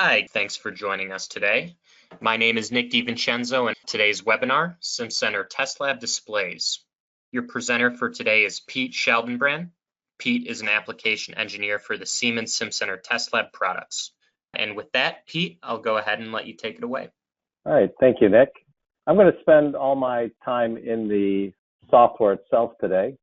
Hi, thanks for joining us today. My name is Nick DiVincenzo, and today's webinar, Simcenter Testlab Displays. Your presenter for today is Pete Scheldenbrand. Pete is an application engineer for the Siemens Simcenter Testlab products. And with that, Pete, I'll go ahead and let you take it away. All right, thank you, Nick. I'm going to spend all my time in the software itself today.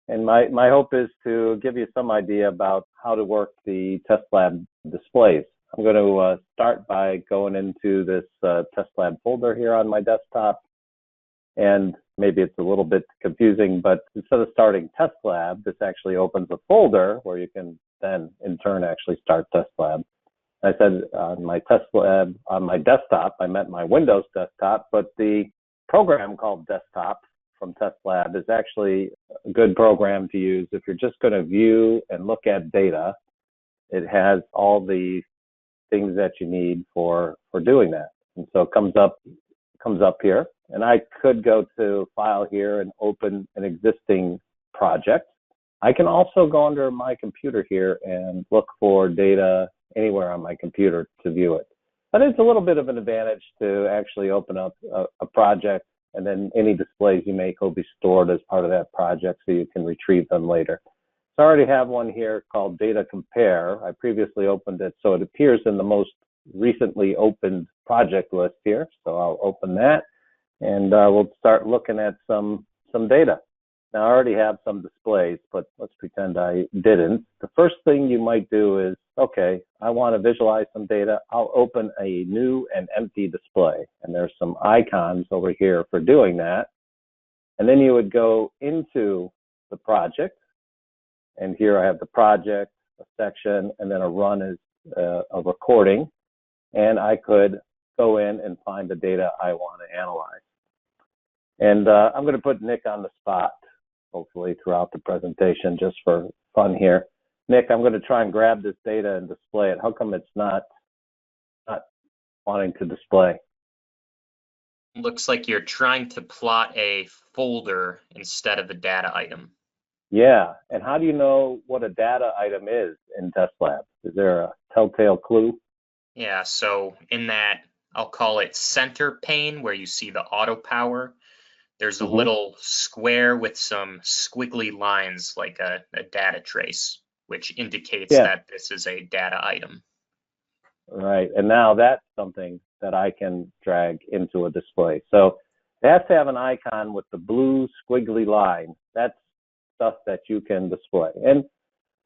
And my hope is to give you some idea about how to work the Testlab displays. I'm going to start by going into this Testlab folder here on my desktop. And maybe it's a little bit confusing, but instead of starting Testlab, this actually opens a folder where you can then in turn actually start Testlab. I said on my Testlab on my desktop, I meant my Windows desktop, but the program called Desktop from Testlab is actually a good program to use if you're just going to view and look at data. It has all the things that you need for doing that. And so it comes up here, and I could go to File here and open an existing project. I can also go under my computer here and look for data anywhere on my computer to view it. But it's a little bit of an advantage to actually open up a project, and then any displays you make will be stored as part of that project so you can retrieve them later. So I already have one here called Data Compare. I previously opened it, so it appears in the most recently opened project list here. So I'll open that, and we'll start looking at some data. Now, I already have some displays, but let's pretend I didn't. The first thing you might do is, okay, I want to visualize some data. I'll open a new and empty display, and there's some icons over here for doing that. And then you would go into the project, and here I have the project, a section, and then a run is a recording, and I could go in and find the data I want to analyze. And I'm going to put Nick on the spot, hopefully throughout the presentation, just for fun here. Nick, I'm going to try and grab this data and display it. How come it's not wanting to display? Looks like you're trying to plot a folder instead of a data item. Yeah, and how do you know what a data item is in Testlab? Is there a telltale clue? Yeah, so in that, I'll call it center pane where you see the auto power. There's a little square with some squiggly lines like a data trace, which indicates that this is a data item. Right, and now that's something that I can drag into a display. So it has to have an icon with the blue squiggly line. That's stuff that you can display. And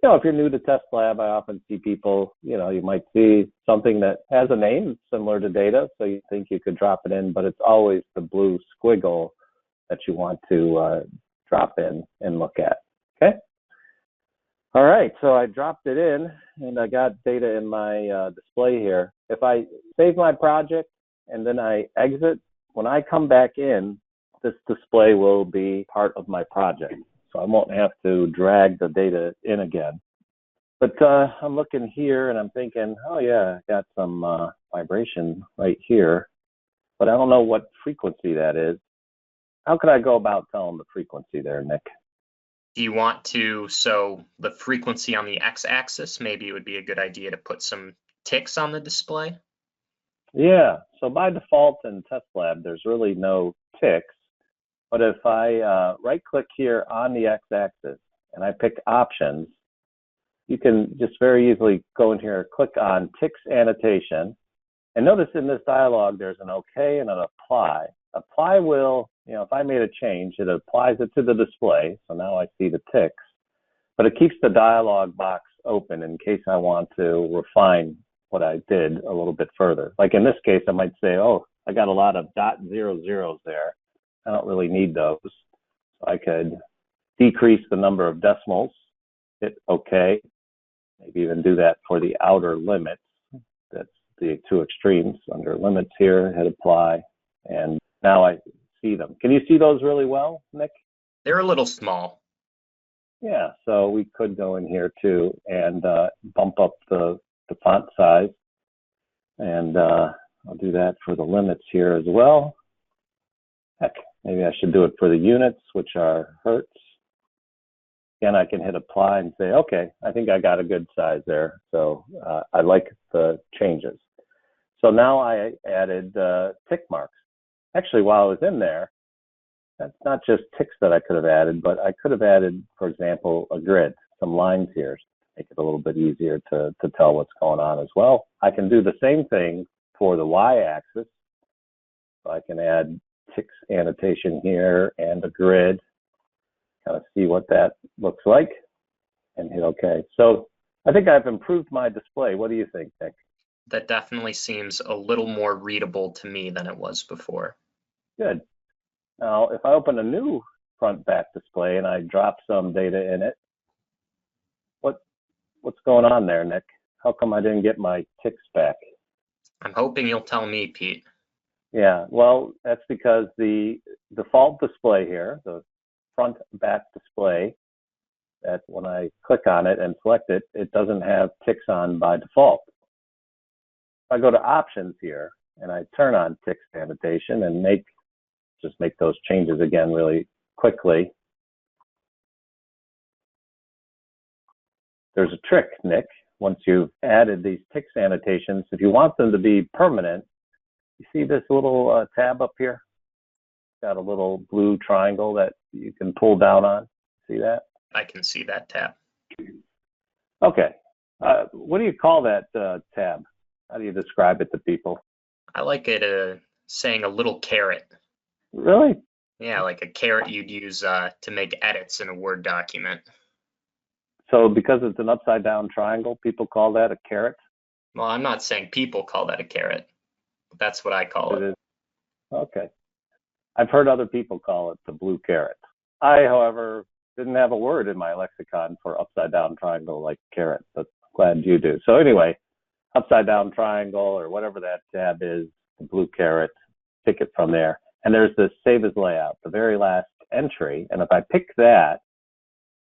you know, if you're new to Testlab, I often see people, you know, you might see something that has a name similar to data, so you think you could drop it in, but it's always the blue squiggle that you want to drop in and look at. Okay. All right, so I dropped it in and I got data in my display here. If I save my project and then I exit, when I come back in, this display will be part of my project. So I won't have to drag the data in again. But I'm looking here and I'm thinking, oh yeah, I got some vibration right here, but I don't know what frequency that is. How could I go about telling the frequency there, Nick? Do you want to, so the frequency on the x-axis, maybe it would be a good idea to put some ticks on the display? Yeah, so by default in Testlab, there's really no ticks. But if I right-click here on the x-axis and I pick options, you can just very easily go in here, click on ticks annotation. And notice in this dialog, there's an OK and an apply. Apply will, you know, if I made a change, it applies it to the display. So now I see the ticks, but it keeps the dialog box open in case I want to refine what I did a little bit further. Like in this case, I might say, oh, I got a lot of .00s there. I don't really need those. So I could decrease the number of decimals, hit OK, maybe even do that for the outer limits. That's the two extremes. Under limits here, hit apply, and now I see them. Can you see those really well, Nick? They're a little small. Yeah, so we could go in here too and bump up the font size, and I'll do that for the limits here as well. Heck, maybe I should do it for the units, which are hertz. Again, I can hit apply and say, okay, I think I got a good size there. So I like the changes. So now I added tick marks. Actually, while I was in there, that's not just ticks that I could have added, but I could have added, for example, a grid, some lines here, to make it a little bit easier to tell what's going on as well. I can do the same thing for the y-axis. So I can add ticks annotation here and a grid, kind of see what that looks like, and hit OK. So I think I've improved my display. What do you think, Nick? That definitely seems a little more readable to me than it was before. Good. Now, if I open a new front back display and I drop some data in it, what's going on there, Nick? How come I didn't get my ticks back? I'm hoping you'll tell me, Pete. Yeah, well, that's because the default display here, the front back display, that when I click on it and select it, it doesn't have ticks on by default. If I go to options here and I turn on ticks annotation and just make those changes again really quickly. There's a trick, Nick. Once you've added these ticks annotations, if you want them to be permanent, you see this little tab up here? Got a little blue triangle that you can pull down on. See that? I can see that tab. Okay. What do you call that tab? How do you describe it to people? I like it saying a little caret. Really? Yeah, like a caret you'd use to make edits in a Word document. So because it's an upside down triangle, people call that a caret? Well, I'm not saying people call that a caret. That's what I call it. Okay. I've heard other people call it the blue caret. I, however, didn't have a word in my lexicon for upside down triangle like caret, but glad you do. So anyway, upside down triangle or whatever that tab is, the blue caret, pick it from there. And there's this save as layout, the very last entry. And if I pick that,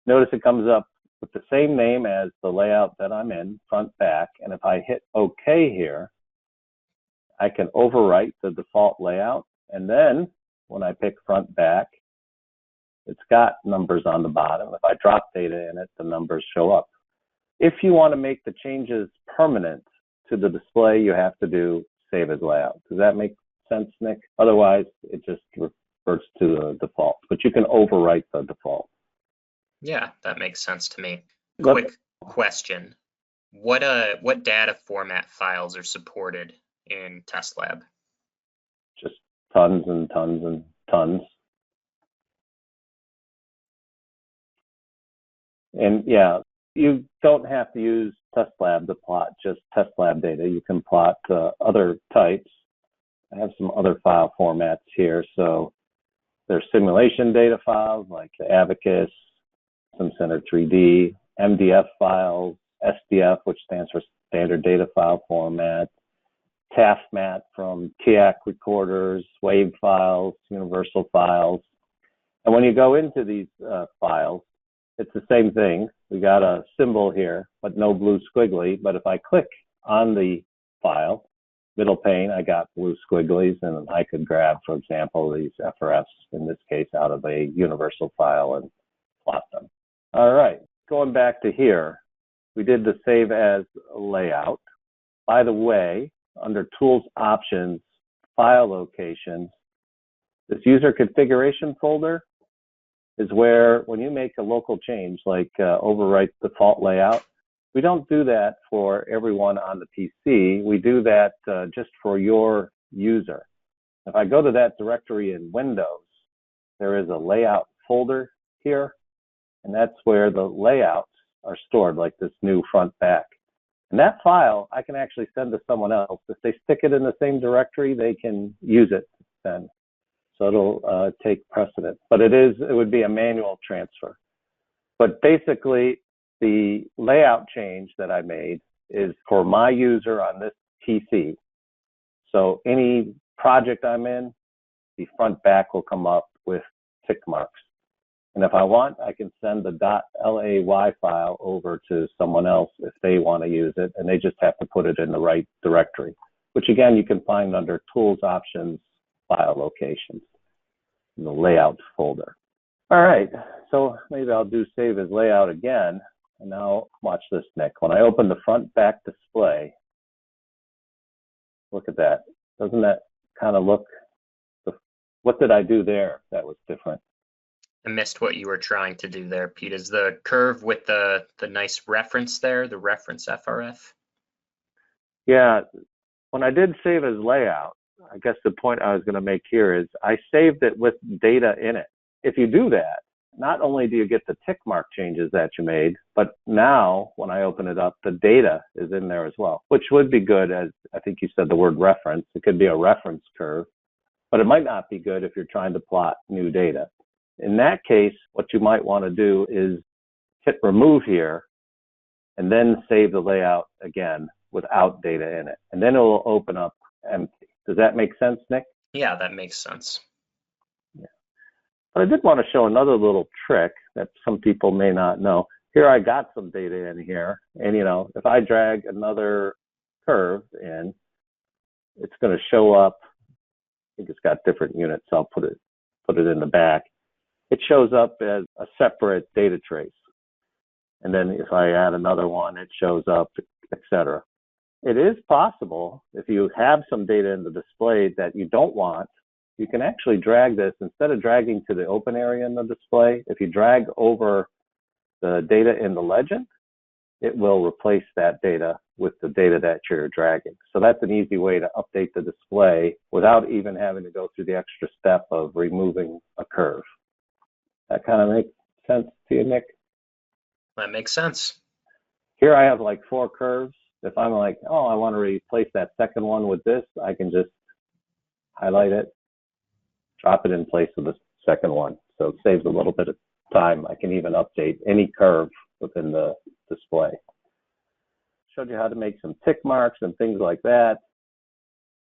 notice it comes up with the same name as the layout that I'm in, front, back. And if I hit OK here, I can overwrite the default layout. And then when I pick front, back, it's got numbers on the bottom. If I drop data in it, the numbers show up. If you want to make the changes permanent to the display, you have to do save as layout. Does that make sense, Nick? Otherwise, it just reverts to the default. But you can overwrite the default. Yeah, that makes sense to me. Quick question. What data format files are supported in Testlab? Just tons and tons and tons. And yeah, you don't have to use Testlab to plot just Testlab data. You can plot other types. I have some other file formats here. So there's simulation data files like Abacus, Simcenter 3D, MDF files, SDF, which stands for Standard Data File Format, TAFMAT from TIAC recorders, WAVE files, universal files. And when you go into these files, it's the same thing. We got a symbol here, but no blue squiggly. But if I click on the file, middle pane, I got blue squigglies, and I could grab, for example, these FRFs, in this case, out of a universal file and plot them. All right, going back to here, we did the save as layout. By the way, under Tools Options, File Locations, this user configuration folder is where when you make a local change, like overwrite default layout, we don't do that for everyone on the PC. We do that just for your user. If I go to that directory in Windows, there is a layout folder here, and that's where the layouts are stored, like this new front back. And that file, I can actually send to someone else. If they stick it in the same directory, they can use it then. So it'll take precedent. But it would be a manual transfer. But basically, the layout change that I made is for my user on this PC. So any project I'm in, the front back will come up with tick marks. And if I want, I can send the .lay file over to someone else if they want to use it, and they just have to put it in the right directory, which again, you can find under Tools Options, File Locations, in the Layout folder. All right, so maybe I'll do save as layout again. And now watch this, Nick. When I open the front back display, look at that. Doesn't that kind of look, what did I do there that was different? I missed what you were trying to do there, Pete. Is the curve with the nice reference there, the reference FRF? Yeah, when I did save as layout, I guess the point I was going to make here is I saved it with data in it. If you do that, not only do you get the tick mark changes that you made, but now when I open it up, the data is in there as well, which would be good, as I think you said the word reference. It could be a reference curve, but it might not be good if you're trying to plot new data. In that case, what you might want to do is hit remove here and then save the layout again without data in it. And then it will open up empty. Does that make sense, Nick? Yeah, that makes sense. Yeah. But I did want to show another little trick that some people may not know. Here I got some data in here, and if I drag another curve in, it's going to show up. I think it's got different units, so I'll put it in the back. It shows up as a separate data trace. And then if I add another one, it shows up, etc. It is possible, if you have some data in the display that you don't want, you can actually drag this, instead of dragging to the open area in the display, if you drag over the data in the legend, it will replace that data with the data that you're dragging. So that's an easy way to update the display without even having to go through the extra step of removing a curve. That kind of makes sense to you, Nick? That makes sense. Here I have like 4 curves. If I'm like, oh, I want to replace that second one with this, I can just highlight it, drop it in place of the second one. So it saves a little bit of time. I can even update any curve within the display. Showed you how to make some tick marks and things like that.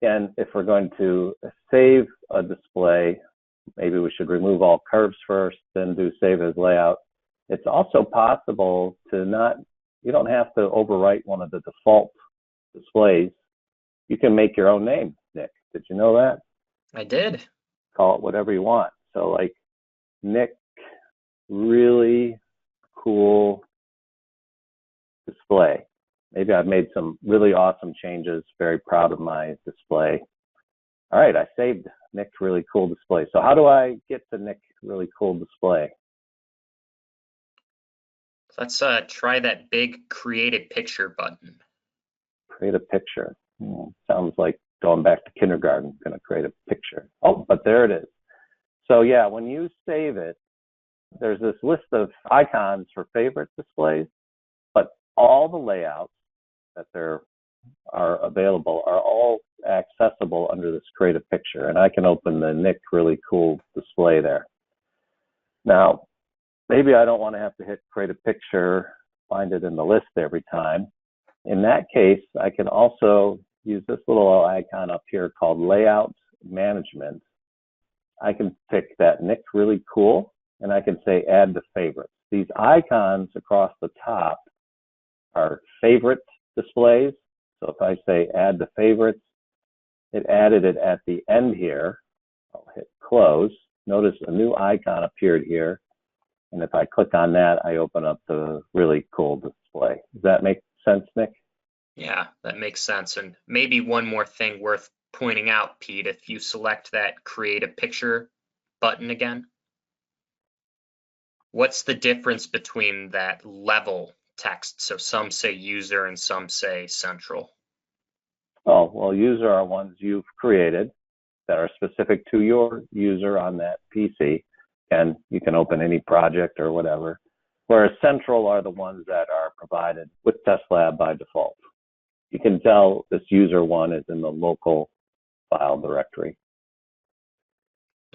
And if we're going to save a display, maybe we should remove all curves first, then do save as layout. It's also possible to you don't have to overwrite one of the default displays. You can make your own name, Nick. Did you know that? I did. Call it whatever you want. So like Nick, really cool display. Maybe I've made some really awesome changes. Very proud of my display. All right, I saved Nick really cool display. So how do I get to Nick really cool display? Let's try that big create a picture button. Create a picture. Sounds like going back to kindergarten, going to create a picture. Oh, but there it is. So yeah, when you save it, there's this list of icons for favorite displays, but all the layouts that there are available are all accessible under this create a picture. And I can open the Nick really cool display there. Now, maybe I don't want to have to hit create a picture, find it in the list every time. In that case, I can also use this little icon up here called Layout Management. I can pick that Nick really cool, and I can say add to favorites. These icons across the top are favorite displays. So if I say add to favorites, it added it at the end here. I'll hit close. Notice a new icon appeared here. And if I click on that, I open up the really cool display. Does that make sense, Nick? Yeah, that makes sense. And maybe one more thing worth pointing out, Pete, if you select that create a picture button again, what's the difference between that level text? So some say user and some say central. Oh, well, user are ones you've created that are specific to your user on that PC. And you can open any project or whatever. Whereas central are the ones that are provided with Testlab by default. You can tell this user one is in the local file directory.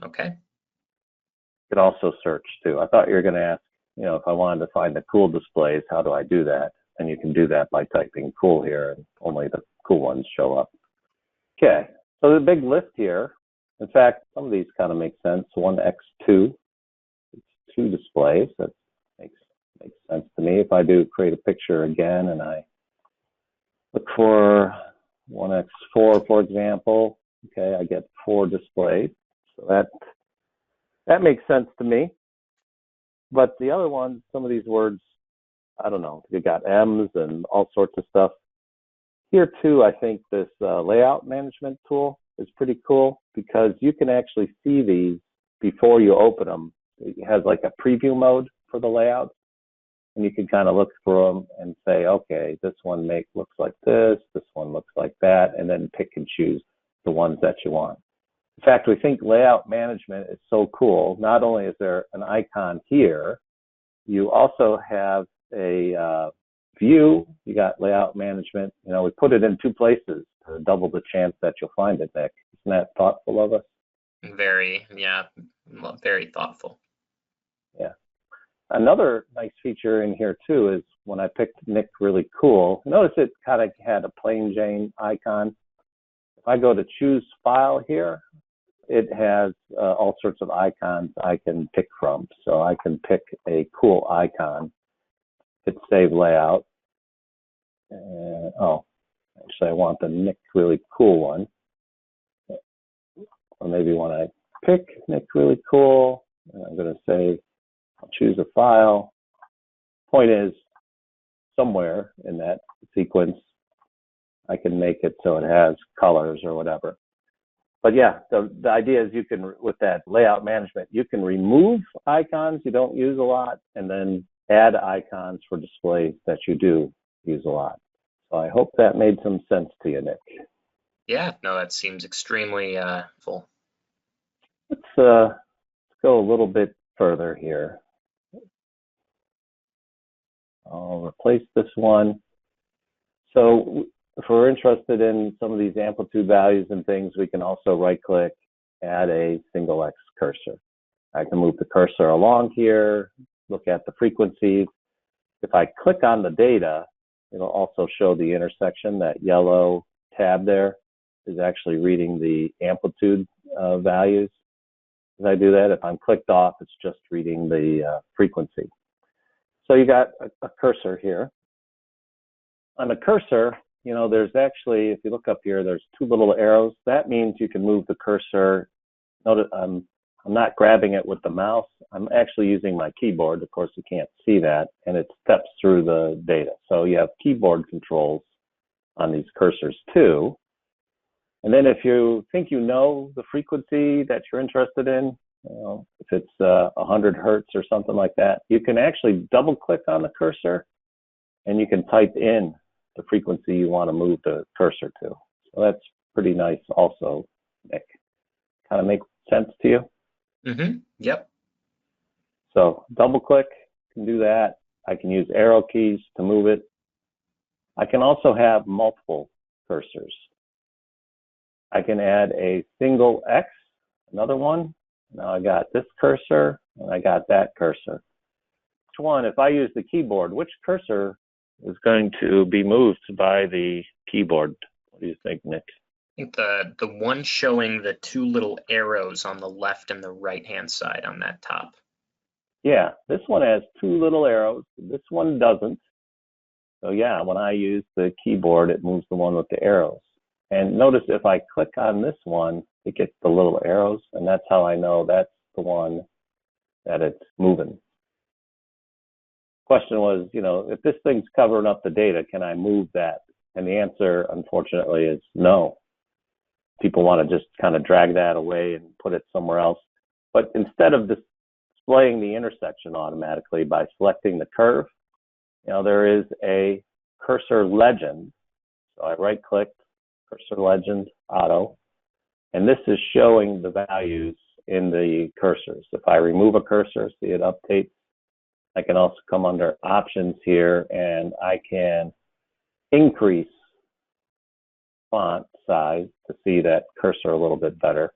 Okay. You can also search too. I thought you were going to ask, if I wanted to find the cool displays, how do I do that? And you can do that by typing cool here, and only the cool ones show up. Okay, so the big list here. In fact, some of these kind of make sense. 1x2. It's 2 displays. That makes sense to me. If I do create a picture again and I look for 1x4, for example, okay, I get 4 displays. So that makes sense to me. But the other ones, some of these words, I don't know, you got M's and all sorts of stuff. Here too, I think this layout management tool is pretty cool because you can actually see these before you open them. It has like a preview mode for the layouts, and you can kind of look through them and say, okay, this one looks like this one looks like that, and then pick and choose the ones that you want. In fact, we think layout management is so cool. Not only is there an icon here, you also have a view. You got layout management. You know, we put it in two places to double the chance that you'll find it, Nick. Isn't that thoughtful of us? Very, yeah, very thoughtful. Yeah. Another nice feature in here too is when I picked Nick Really Cool, notice it kind of had a plain Jane icon. If I go to choose file here, it has all sorts of icons I can pick from. So I can pick a cool icon, hit save layout. Oh, actually I want the Nick Really Cool one. Or maybe when I pick Nick Really Cool, I'm going to say, I'll choose a file. Point is, somewhere in that sequence, I can make it so it has colors or whatever. But yeah, the idea is you can, with that layout management, you can remove icons you don't use a lot and then add icons for displays that you do use a lot. So I hope that made some sense to you, Nick. Yeah, no, that seems extremely full. Let's go a little bit further here. I'll replace this one. So if we're interested in some of these amplitude values and things, we can also right-click, add a single X cursor. I can move the cursor along here, look at the frequencies. If I click on the data, it'll also show the intersection. That yellow tab there is actually reading the amplitude values. As I do that, if I'm clicked off, it's just reading the frequency. So you got a cursor here. On the cursor, you know, there's actually, if you look up here, there's two little arrows. That means you can move the cursor. Notice I'm not grabbing it with the mouse. I'm actually using my keyboard. Of course, you can't see that, and it steps through the data. So you have keyboard controls on these cursors too. And then if you think you know the frequency that you're interested in, you know, if it's 100 hertz or something like that, you can actually double click on the cursor and you can type in the frequency you want to move the cursor to. So that's pretty nice also, Nick. Kind of make sense to you? Mm-hmm. Yep. So double click, can do that. I can use arrow keys to move it. I can also have multiple cursors. I can add a single X, another one. Now I got this cursor and I got that cursor. Which one, if I use the keyboard, which cursor is going to be moved by the keyboard? What do you think, Nick? I think the one showing the two little arrows on the left and the right-hand side on that top. Yeah, this one has two little arrows. This one doesn't. So yeah, when I use the keyboard, it moves the one with the arrows. And notice if I click on this one, it gets the little arrows, and that's how I know that's the one that it's moving. Question was, you know, if this thing's covering up the data, can I move that? And the answer, unfortunately, is no. People want to just kind of drag that away and put it somewhere else. But instead of displaying the intersection automatically by selecting the curve, you know, there is a cursor legend. So I right-clicked, cursor legend, auto, and this is showing the values in the cursors. If I remove a cursor, see it updates. I can also come under options here and I can increase font size to see that cursor a little bit better.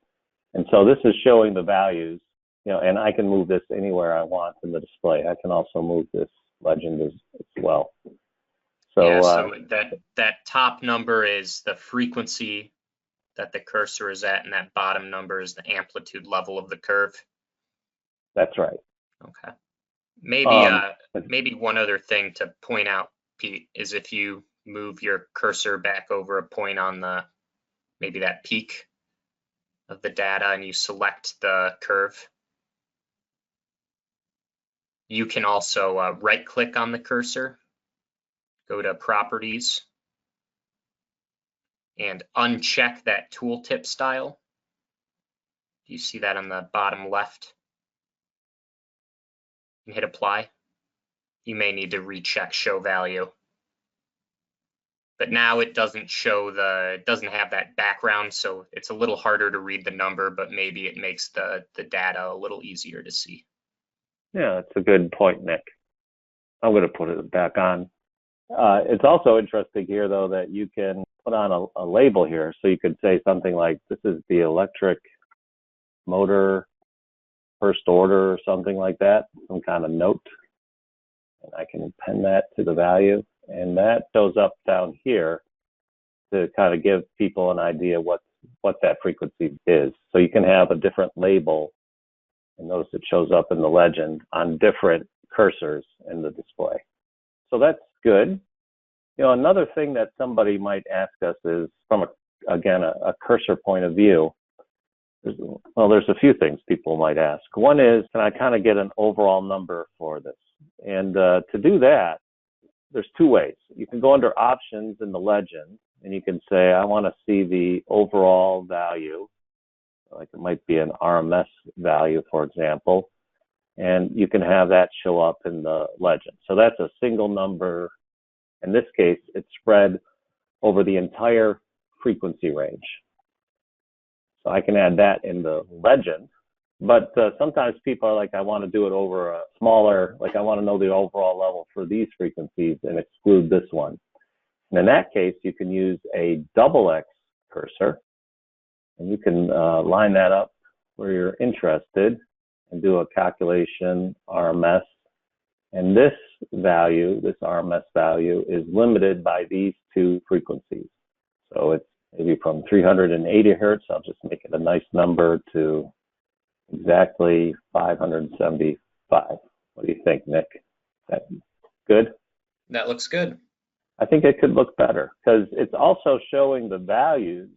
And so this is showing the values, you know, and I can move this anywhere I want in the display. I can also move this legend as well. So, yeah, so that top number is the frequency that the cursor is at, and that bottom number is the amplitude level of the curve. That's right. Okay. Maybe one other thing to point out, Pete, is if you move your cursor back over a point on maybe that peak of the data and you select the curve. You can also right-click on the cursor, go to Properties, and uncheck that tooltip style. Do you see that on the bottom left? And hit Apply. You may need to recheck Show Value. But now it doesn't show it doesn't have that background, so it's a little harder to read the number, but maybe it makes the data a little easier to see. Yeah, that's a good point, Nick. I'm going to put it back on. It's also interesting here, though, that you can put on a label here. So you could say something like, this is the electric motor first order or something like that, some kind of note. And I can append that to the value. And that shows up down here to kind of give people an idea what that frequency is. So you can have a different label, and notice it shows up in the legend on different cursors in the display. So that's good. You know, another thing that somebody might ask us is from a cursor point of view. There's a few things people might ask. One is, can I kind of get an overall number for this? And to do that, there's two ways. You can go under options in the legend, and you can say, I want to see the overall value. Like it might be an RMS value, for example. And you can have that show up in the legend. So that's a single number. In this case, it's spread over the entire frequency range. So I can add that in the legend. But sometimes people are like, I want to do it over a smaller, like I want to know the overall level for these frequencies and exclude this one. And in that case, you can use a XX cursor, and you can line that up where you're interested and do a calculation RMS. And this value, this RMS value, is limited by these two frequencies. So it's maybe from 380 hertz. I'll just make it a nice number to exactly 575. What do you think, Nick? That good? That looks good. I think it could look better because it's also showing the values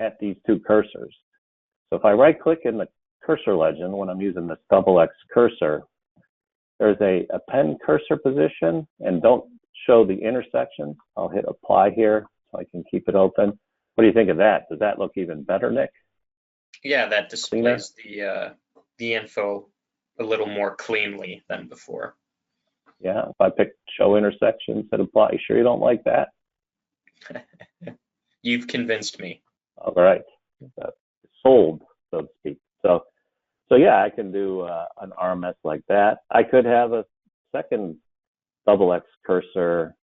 at these two cursors. So if I right click in the cursor legend when I'm using this XX cursor, there's a append cursor position, and don't show the intersection. I'll hit apply here so I can keep it open. What do you think of that? Does that look even better, Nick? Yeah, that displays the info a little more cleanly than before. Yeah, if I pick show intersections and apply, you sure you don't like that? You've convinced me. All right, sold, so to speak. So yeah, I can do an RMS like that. I could have a second XX cursor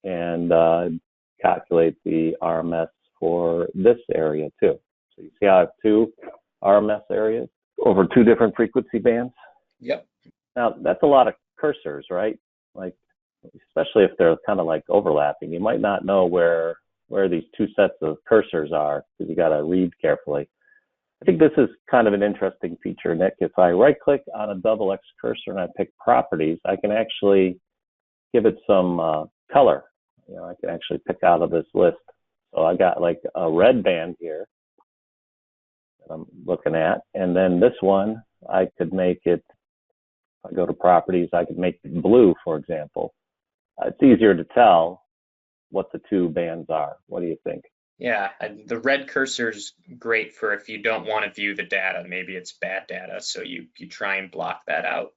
and calculate the RMS for this area too. So you see how I have two RMS areas over two different frequency bands? Yep. Now, that's a lot of cursors, right? Like, especially if they're kind of like overlapping. You might not know where these two sets of cursors are because you got to read carefully. I think this is kind of an interesting feature, Nick. If I right-click on a XX cursor and I pick properties, I can actually give it some color. You know, I can actually pick out of this list. So I got like a red band here that I'm looking at. And then this one, I could make it, if I go to properties, I could make it blue, for example. It's easier to tell what the two bands are. What do you think? Yeah, the red cursor's great for if you don't want to view the data. Maybe it's bad data, so you try and block that out.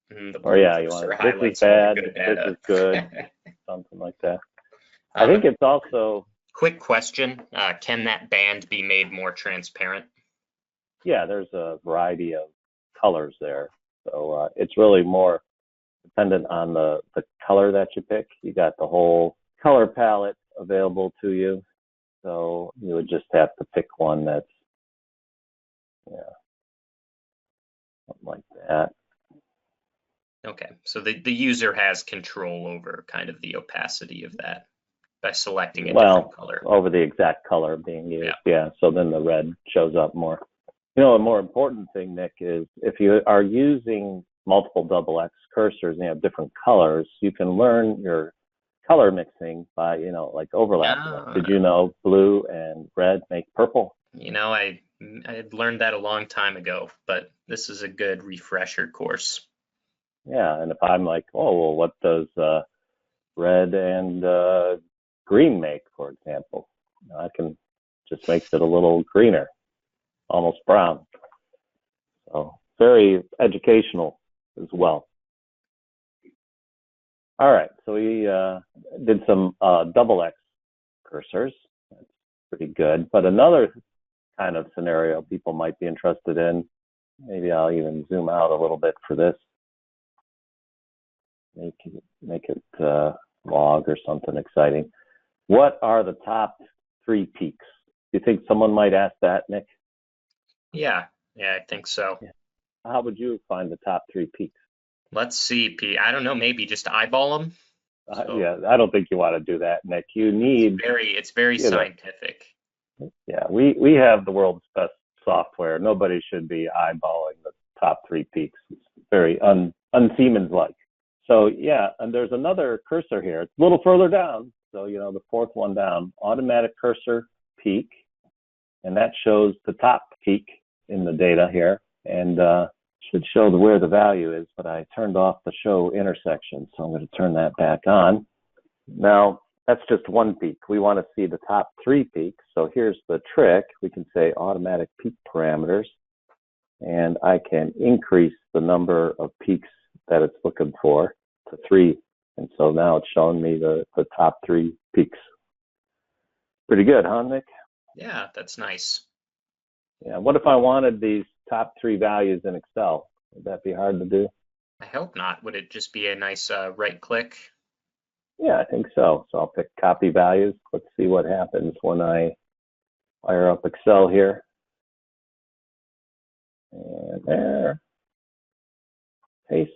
And the blue you want this is bad, this is good, something like that. I think it's also... Quick question, can that band be made more transparent? Yeah, there's a variety of colors there. So it's really more dependent on the color that you pick. You got the whole color palette available to you. So you would just have to pick one that's, something like that. Okay, so the user has control over kind of the opacity of that by selecting a different color. Over the exact color being used, yeah. So then the red shows up more. You know, a more important thing, Nick, is if you are using multiple XX cursors and you have different colors, you can learn your color mixing by, like overlapping. Did you know blue and red make purple? You know, I learned that a long time ago, but this is a good refresher course. Yeah, and if I'm like, oh, well, what does red and green make, for example? I can just makes it a little greener, almost brown. So very educational as well. All right, so we did some double X cursors. That's pretty good. But another kind of scenario people might be interested in, maybe I'll even zoom out a little bit for this. Make it log or something exciting. What are the top 3 peaks? Do you think someone might ask that, Nick? Yeah, I think so. Yeah. How would you find the top 3 peaks? Let's see, Pete. I don't know, maybe just eyeball them. So Yeah, I don't think you want to do that, Nick. You need, it's very you know, scientific. yeah, we have the world's best software. Nobody should be eyeballing the top 3 peaks. It's very un-Siemens like. So yeah, and there's another cursor here. It's a little further down. So, the 4th one down, automatic cursor peak. And that shows the top peak in the data here. And should show where the value is, but I turned off the show intersection. So I'm going to turn that back on. Now, that's just one peak. We want to see the top 3 peaks. So here's the trick. We can say automatic peak parameters, and I can increase the number of peaks that it's looking for to 3. And so now it's showing me the top 3 peaks. Pretty good, huh, Nick? Yeah, that's nice. Yeah. What if I wanted these top 3 values in Excel? Would that be hard to do? I hope not. Would it just be a nice right click? Yeah, I think so. So I'll pick copy values. Let's see what happens when I fire up Excel here. And there. Paste.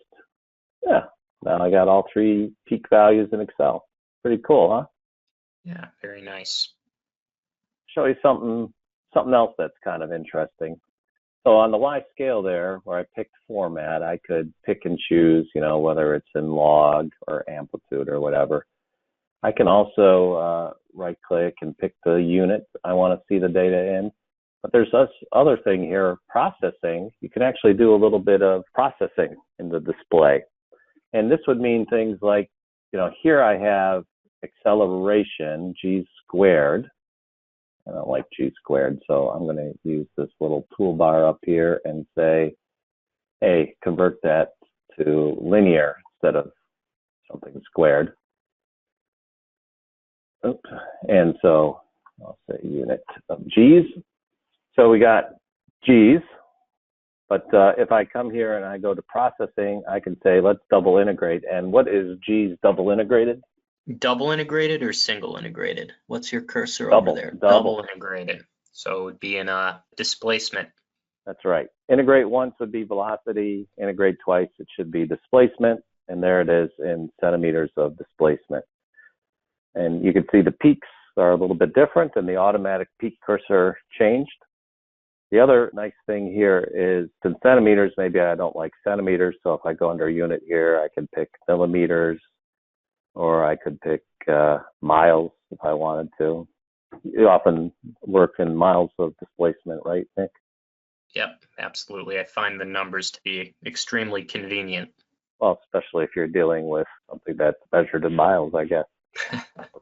Yeah. Now I got all 3 peak values in Excel. Pretty cool, huh? Yeah, very nice. Show you something else that's kind of interesting. So on the Y scale there, where I picked format, I could pick and choose, whether it's in log or amplitude or whatever. I can also right click and pick the unit I want to see the data in. But there's this other thing here, processing. You can actually do a little bit of processing in the display. And this would mean things like, here I have acceleration, g squared. I don't like g squared, so I'm going to use this little toolbar up here and say, hey, convert that to linear instead of something squared. Oops. And so I'll say unit of g's. So we got g's, but if I come here and I go to processing, I can say, let's double integrate. And what is g's double integrated? Double integrated or single integrated? What's your cursor Double, over there? double. Integrated. So it would be in a displacement. That's right. Integrate once would be velocity. Integrate twice, it should be displacement. And there it is in centimeters of displacement. And you can see the peaks are a little bit different and the automatic peak cursor changed. The other nice thing here is in centimeters, maybe I don't like centimeters. So if I go under unit here, I can pick millimeters, or I could pick miles if I wanted to. You often work in miles of displacement, right, Nick? Yep, absolutely. I find the numbers to be extremely convenient. Well, especially if you're dealing with something that's measured in miles, I guess.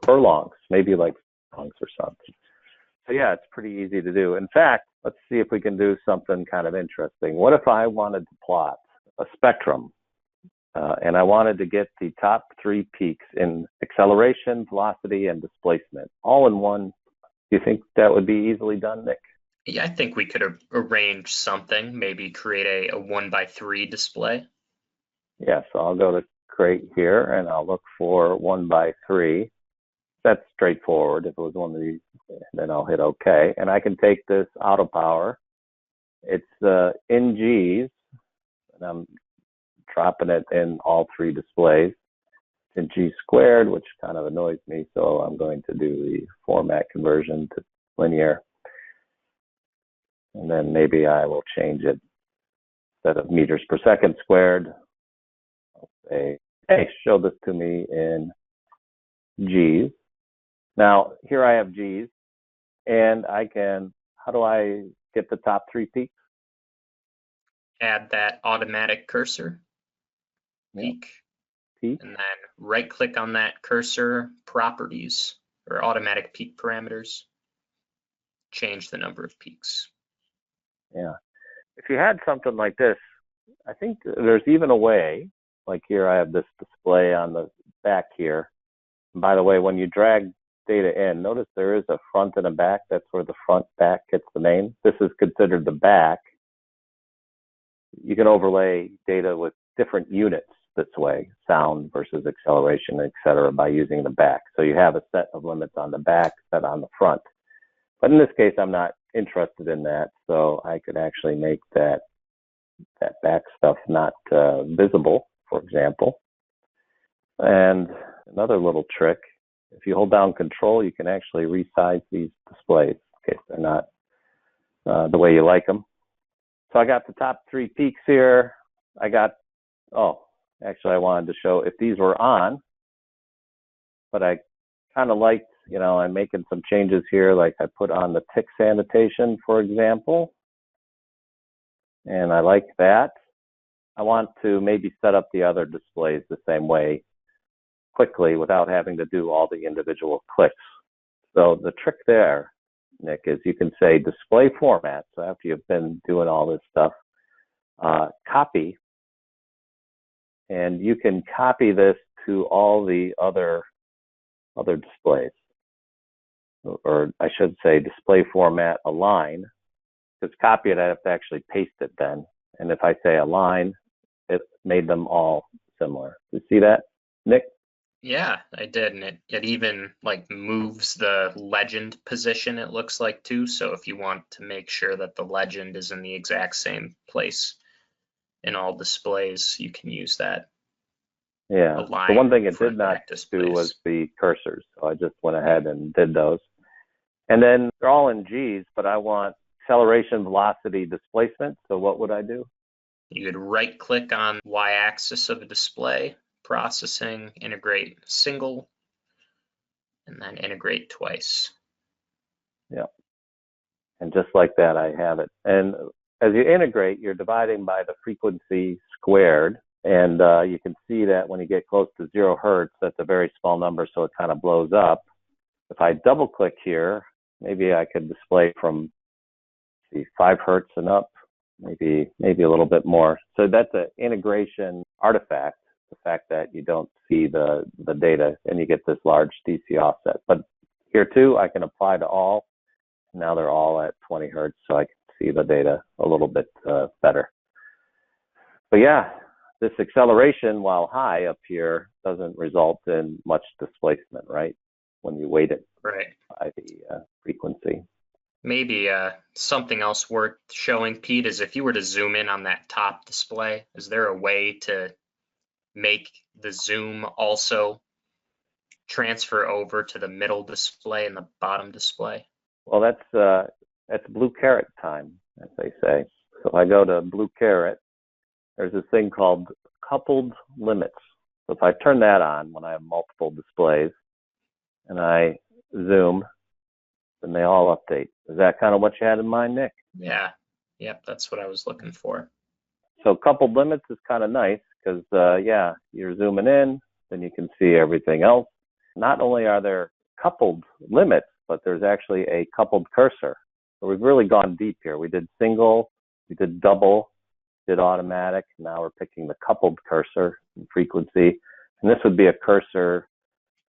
Furlongs, maybe like furlongs or something. So yeah, it's pretty easy to do. In fact, let's see if we can do something kind of interesting. What if I wanted to plot a spectrum and I wanted to get the top 3 peaks in acceleration, velocity, and displacement all in one? Do you think that would be easily done, Nick? Yeah, I think we could arrange something, maybe create a 1x3 display. Yeah, so I'll go to create here and I'll look for 1x3. That's straightforward. If it was one of these, then I'll hit OK. And I can take this auto power. It's in G's, and I'm dropping it in all 3 displays. In G squared, which kind of annoys me, so I'm going to do the format conversion to linear. And then maybe I will change it instead of meters per second squared. I'll say, hey, show this to me in G's. Now, here I have G's, and I can, how do I get the top 3 peaks? Add that automatic cursor. Yep. peak. Peak. And then right click on that cursor, properties or automatic peak parameters. Change the number of peaks. Yeah. If you had something like this, I think there's even a way, like here I have this display on the back here. And by the way, when you drag data in, notice there is a front and a back. That's where the front back gets the name. This is considered the back. You can overlay data with different units this way, sound versus acceleration, et cetera, by using the back. So you have a set of limits on the back, set on the front. But in this case, I'm not interested in that. So I could actually make that back stuff not visible, for example. And another little trick, if you hold down Control, you can actually resize these displays in case they're not the way you like them. So I got the top 3 peaks here. I got, actually I wanted to show if these were on, but I kind of liked, I'm making some changes here, like I put on the ticks annotation, for example, and I like that. I want to maybe set up the other displays the same way quickly without having to do all the individual clicks. So the trick there, Nick, is you can say display format. So after you've been doing all this stuff, copy, and you can copy this to all the other displays. Or I should say display format align, because copy it, I have to actually paste it then. And if I say align, it made them all similar. You see that, Nick? Yeah, I did, and it even like moves the legend position, it looks like, too. So if you want to make sure that the legend is in the exact same place in all displays, you can use that. Yeah. Align The one thing it front did not back displays. do was the cursors. So I just went ahead and did those. And then they're all in G's, but I want acceleration, velocity, displacement. So what would I do? You could right click on y-axis of a display, processing, integrate single, and then integrate twice. Yeah. And just like that, I have it. And as you integrate, you're dividing by the frequency squared. And you can see that when you get close to 0 hertz, that's a very small number, so it kind of blows up. If I double click here, maybe I could display from 5 hertz and up, maybe a little bit more. So that's an integration artifact, the fact that you don't see the data and you get this large DC offset. But here too, I can apply to all. Now they're all at 20 hertz, so I can see the data a little bit better. But yeah, this acceleration, while high up here, doesn't result in much displacement, right? When you weight it right by the frequency. Maybe something else worth showing, Pete, is if you were to zoom in on that top display, is there a way to make the zoom also transfer over to the middle display and the bottom display? Well, that's blue caret time, as they say. So if I go to blue caret, there's this thing called coupled limits. So if I turn that on when I have multiple displays and I zoom, then they all update. Is that kind of what you had in mind, Nick? Yeah, yep, that's what I was looking for. So coupled limits is kind of nice because, yeah, you're zooming in, then you can see everything else. Not only are there coupled limits, but there's actually a coupled cursor. So we've really gone deep here. We did single, we did double, did automatic. Now we're picking the coupled cursor and frequency. And this would be a cursor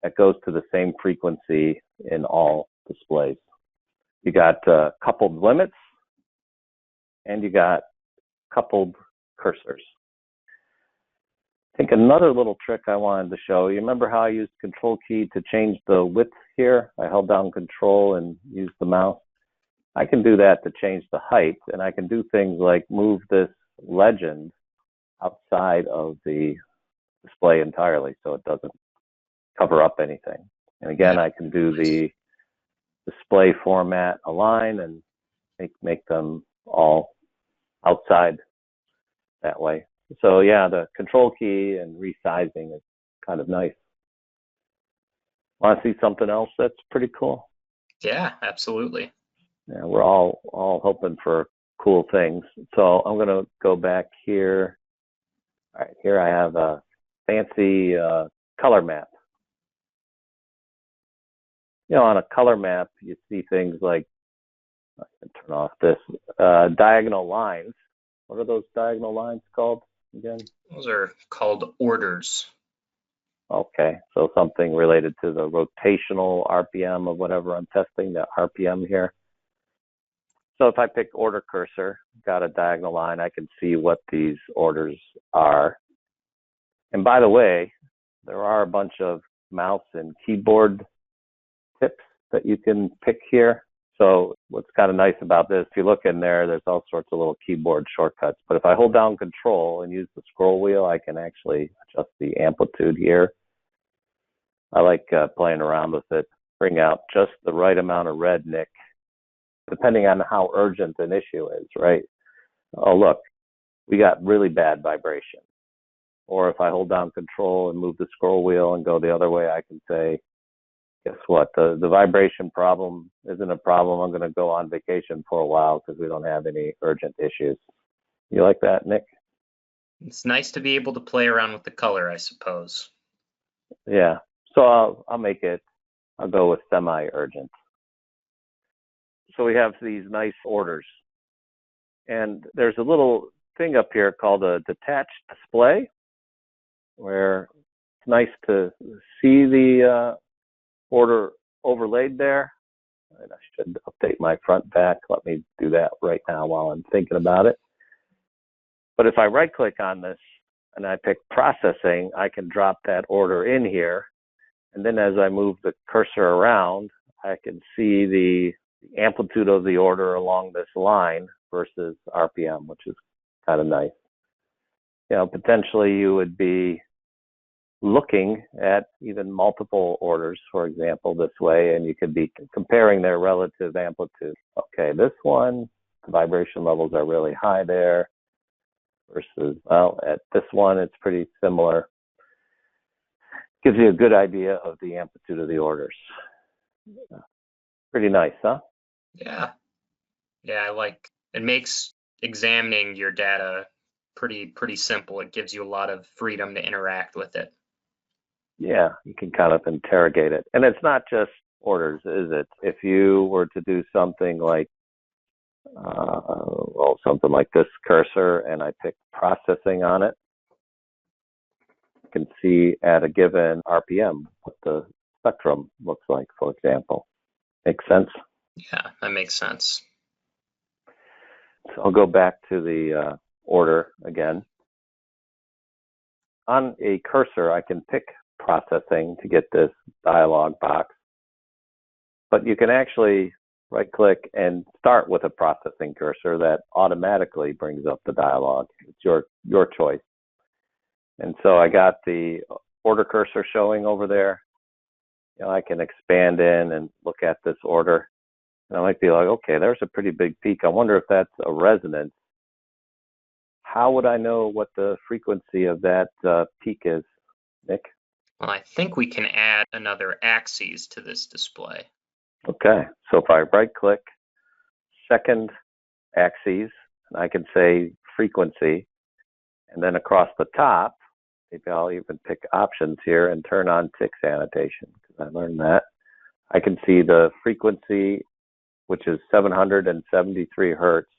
that goes to the same frequency in all displays. You got coupled limits and you got coupled cursors. I think another little trick I wanted to show, you remember how I used Control key to change the width here? I held down Control and used the mouse. I can do that to change the height, and I can do things like move this legend outside of the display entirely so it doesn't cover up anything. And again, I can do the display format align and make them all outside that way. So yeah, the Control key and resizing is kind of nice. Want to see something else that's pretty cool? Yeah, absolutely. Yeah, we're all hoping for cool things. So I'm going to go back here. All right, here I have a fancy color map. On a color map, you see things like, I can turn off this, diagonal lines. What are those diagonal lines called again? Those are called orders. Okay, so something related to the rotational RPM of whatever I'm testing, the RPM here. So if I pick order cursor, got a diagonal line, I can see what these orders are. And by the way, there are a bunch of mouse and keyboard tips that you can pick here. So what's kind of nice about this, if you look in there, there's all sorts of little keyboard shortcuts. But if I hold down Control and use the scroll wheel, I can actually adjust the amplitude here. I like playing around with it, bring out just the right amount of red, Nick, depending on how urgent an issue is, right? Oh, look, we got really bad vibration. Or if I hold down Control and move the scroll wheel and go the other way, I can say, guess what? The vibration problem isn't a problem. I'm going to go on vacation for a while because we don't have any urgent issues. You like that, Nick? It's nice to be able to play around with the color, I suppose. Yeah. So I'll go with semi-urgent. So we have these nice orders. And there's a little thing up here called a detached display, where it's nice to see the order overlaid there. And I should update my front back. Let me do that right now while I'm thinking about it. But if I right click on this and I pick processing, I can drop that order in here. And then as I move the cursor around, I can see the amplitude of the order along this line versus RPM, which is kind of nice. Potentially you would be looking at even multiple orders, for example, this way, and you could be comparing their relative amplitude. Okay, this one, the vibration levels are really high there versus, well, at this one, it's pretty similar. Gives you a good idea of the amplitude of the orders. Pretty nice, huh? Yeah. Yeah, it makes examining your data pretty simple. It gives you a lot of freedom to interact with it. Yeah, you can kind of interrogate it. And it's not just orders, is it? If you were to do something like, something like this cursor, and I pick processing on it, you can see at a given RPM what the spectrum looks like, for example. Make sense? Yeah, that makes sense. So I'll go back to the order again. On a cursor, I can pick processing to get this dialog box, but you can actually right click and start with a processing cursor that automatically brings up the dialog. It's your choice. And so I got the order cursor showing over there. I can expand in and look at this order. And I might be like, okay, there's a pretty big peak. I wonder if that's a resonance. How would I know what the frequency of that peak is, Nick? Well, I think we can add another axis to this display. Okay, so if I right click, second axis, and I can say frequency, and then across the top, maybe I'll even pick options here and turn on ticks annotation, because I learned that. I can see the frequency, which is 773 hertz,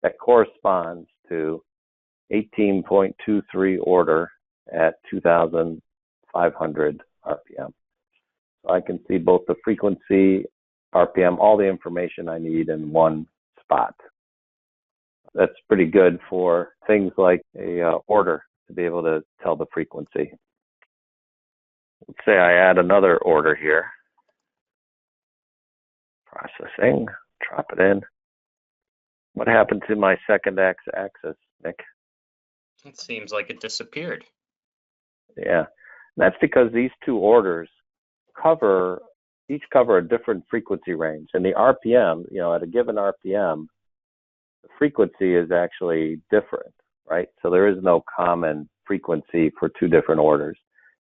that corresponds to 18.23 order at 2,500 RPM. So I can see both the frequency, RPM, all the information I need in one spot. That's pretty good for things like a order to be able to tell the frequency. Let's say I add another order here. Processing, drop it in. What happened to my second axis, Nick? It seems like it disappeared. Yeah, that's because these two orders each cover a different frequency range. And the RPM, at a given RPM, the frequency is actually different, right? So there is no common frequency for two different orders.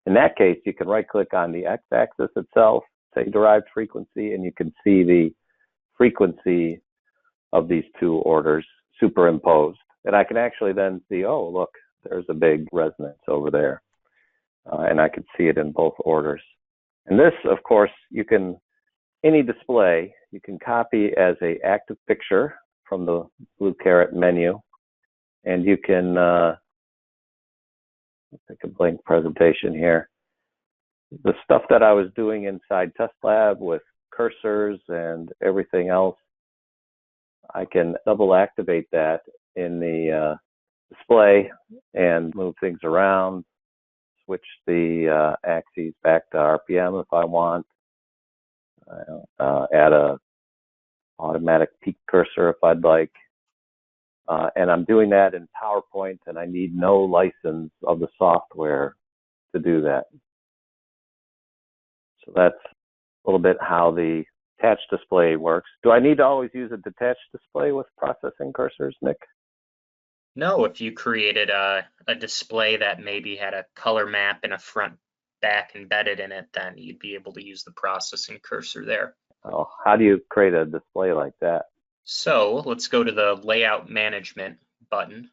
In that case, you can right click on the x-axis itself, say derived frequency, and you can see the frequency of these two orders superimposed. And I can actually then see, oh, look, there's a big resonance over there. and I could see it in both orders. And this, of course, any display, you can copy as a active picture from the blue caret menu, and you can take a blank presentation here. The stuff that I was doing inside Testlab with cursors and everything else, I can double activate that in the display and move things around, switch the axes back to RPM if I want, add a automatic peak cursor if I'd like. And I'm doing that in PowerPoint, and I need no license of the software to do that. So that's a little bit how the attached display works. Do I need to always use a detached display with processing cursors, Nick? No, if you created a display that maybe had a color map and a front back embedded in it, then you'd be able to use the processing cursor there. Oh, how do you create a display like that? So let's go to the layout management button.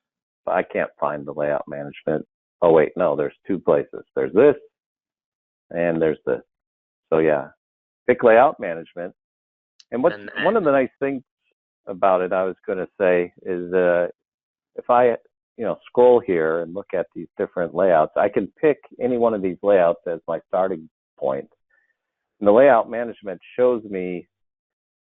I can't find the layout management. Oh wait, no, there's two places. There's this and there's this. So yeah, pick layout management. And one of the nice things about it, I was going to say, is if I scroll here and look at these different layouts, I can pick any one of these layouts as my starting point. And the layout management shows me,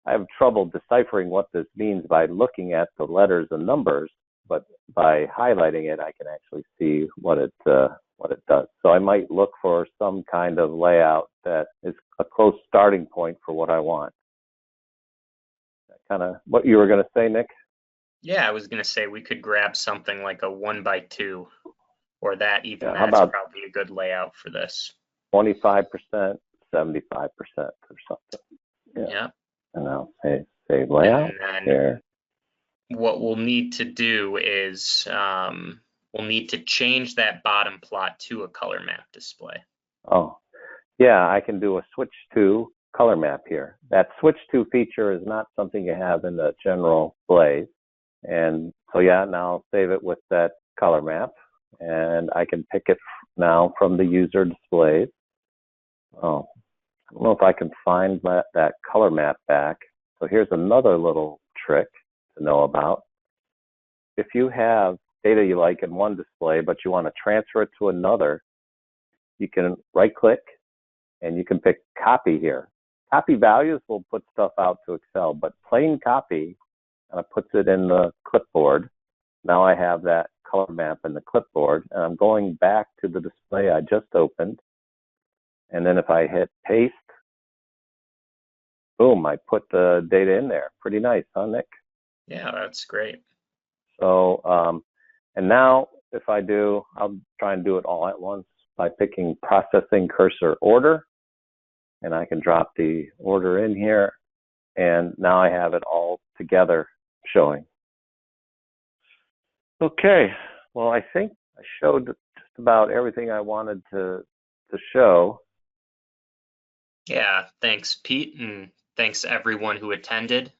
I have trouble deciphering what this means by looking at the letters and numbers, but by highlighting it, I can actually see what it does. So I might look for some kind of layout that is a close starting point for what I want. Kind of what you were going to say, Nick? Yeah, I was going to say we could grab something like a 1x2, or that even. Yeah, that's probably a good layout for this. 25%, 75% or something. Yeah. And I'll say layout there. What we'll need to do is we'll need to change that bottom plot to a color map display. Oh, yeah, I can do a switch to color map here. That switch to feature is not something you have in the general displays. And so yeah, now I'll save it with that color map, and I can pick it now from the user displays. Oh, I don't know if I can find that color map back. So here's another little trick to know about. If you have data you like in one display, but you want to transfer it to another, you can right click and you can pick copy here. Copy values will put stuff out to Excel, but plain copy puts it in the clipboard. Now I have that color map in the clipboard, and I'm going back to the display I just opened. And then if I hit paste, boom, I put the data in there. Pretty nice, huh, Nick? Yeah, that's great. So, and now if I'll try and do it all at once by picking processing cursor order, and I can drop the order in here, and now I have it all together showing. Okay, well, I think I showed just about everything I wanted to show. Yeah, thanks, Pete, and thanks to everyone who attended.